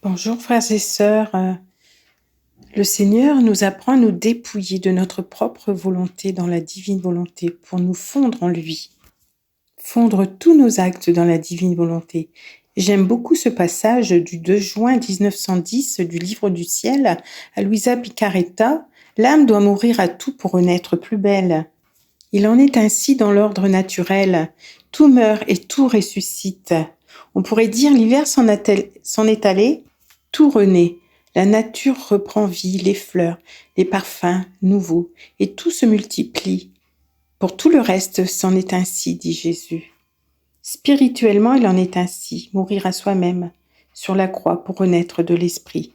Bonjour frères et sœurs. Le Seigneur nous apprend à nous dépouiller de notre propre volonté dans la divine volonté pour nous fondre en lui. Fondre tous nos actes dans la divine volonté. J'aime beaucoup ce passage du 2 juin 1910 du Livre du ciel à Luisa Picaretta. L'âme doit mourir à tout pour renaître plus belle. Il en est ainsi dans l'ordre naturel. Tout meurt et tout ressuscite. On pourrait dire l'hiver s'en est allé, tout renaît. La nature reprend vie, les fleurs, les parfums nouveaux, et tout se multiplie. Pour tout le reste, c'en est ainsi, dit Jésus. Spirituellement, il en est ainsi, mourir à soi-même, sur la croix pour renaître de l'esprit.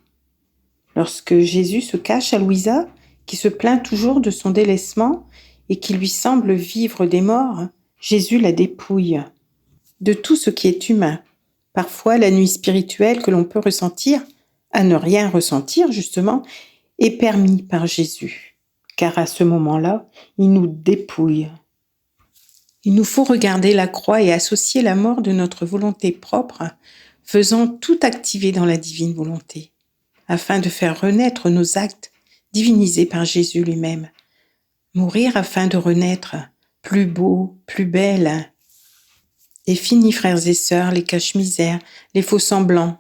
Lorsque Jésus se cache à Louisa, qui se plaint toujours de son délaissement et qui lui semble vivre des morts, Jésus la dépouille de tout ce qui est humain. Parfois, la nuit spirituelle que l'on peut ressentir, à ne rien ressentir justement, est permis par Jésus, car à ce moment-là, il nous dépouille. Il nous faut regarder la croix et associer la mort de notre volonté propre, faisant tout activer dans la divine volonté, afin de faire renaître nos actes divinisés par Jésus lui-même. Mourir afin de renaître, plus beau, plus belle. Et fini, frères et sœurs, les cache-misères, les faux-semblants.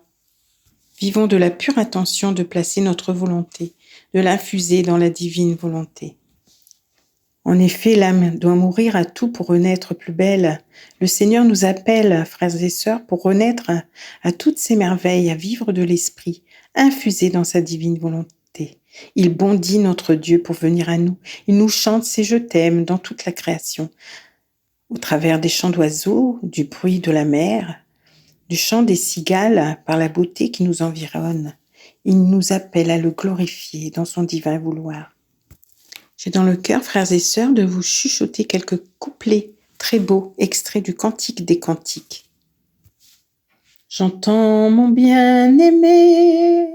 Vivons de la pure intention de placer notre volonté, de l'infuser dans la divine volonté. En effet, l'âme doit mourir à tout pour renaître plus belle. Le Seigneur nous appelle, frères et sœurs, pour renaître à toutes ces merveilles, à vivre de l'esprit, infusé dans sa divine volonté. Il bondit notre Dieu pour venir à nous. Il nous chante ses je t'aime dans toute la création, au travers des chants d'oiseaux, du bruit de la mer, du chant des cigales, par la beauté qui nous environne. Il nous appelle à le glorifier dans son divin vouloir. J'ai dans le cœur, frères et sœurs, de vous chuchoter quelques couplets très beaux, extraits du Cantique des Cantiques. J'entends mon bien-aimé,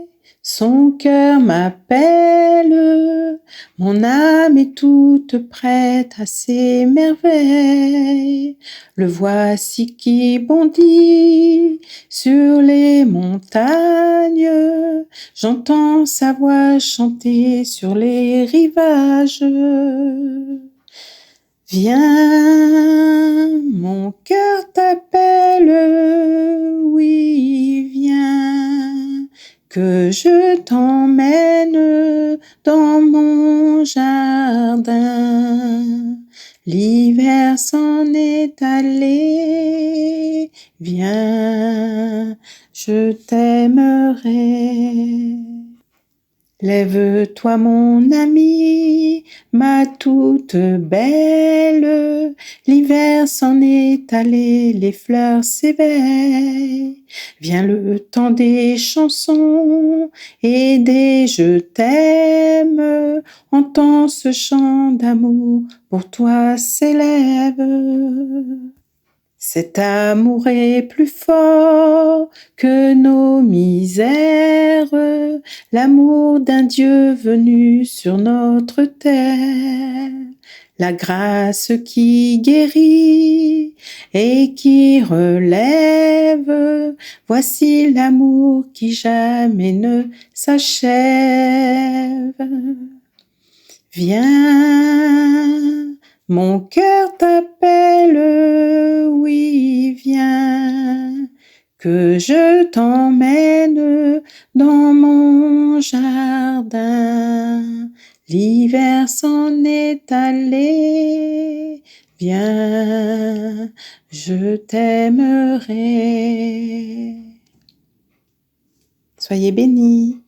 son cœur m'appelle, mon âme est toute prête à ses merveilles. Le voici qui bondit sur les montagnes, j'entends sa voix chanter sur les rivages. Viens, mon cœur t'appelle, oui, viens, que je t'emmène dans mon jardin. L'hiver s'en est allé, viens, je t'aimerai. Lève-toi mon ami, ma toute belle, l'hiver s'en est allé, les fleurs s'éveillent. Vient le temps des chansons et des je t'aime, entends ce chant d'amour pour toi s'élève. Cet amour est plus fort que nos misères, l'amour d'un Dieu venu sur notre terre, la grâce qui guérit et qui relève, voici l'amour qui jamais ne s'achève. Viens, mon cœur t'appelle, oui, viens, que je t'emmène dans mon jardin. L'hiver s'en est allé, viens, je t'aimerai. Soyez bénis.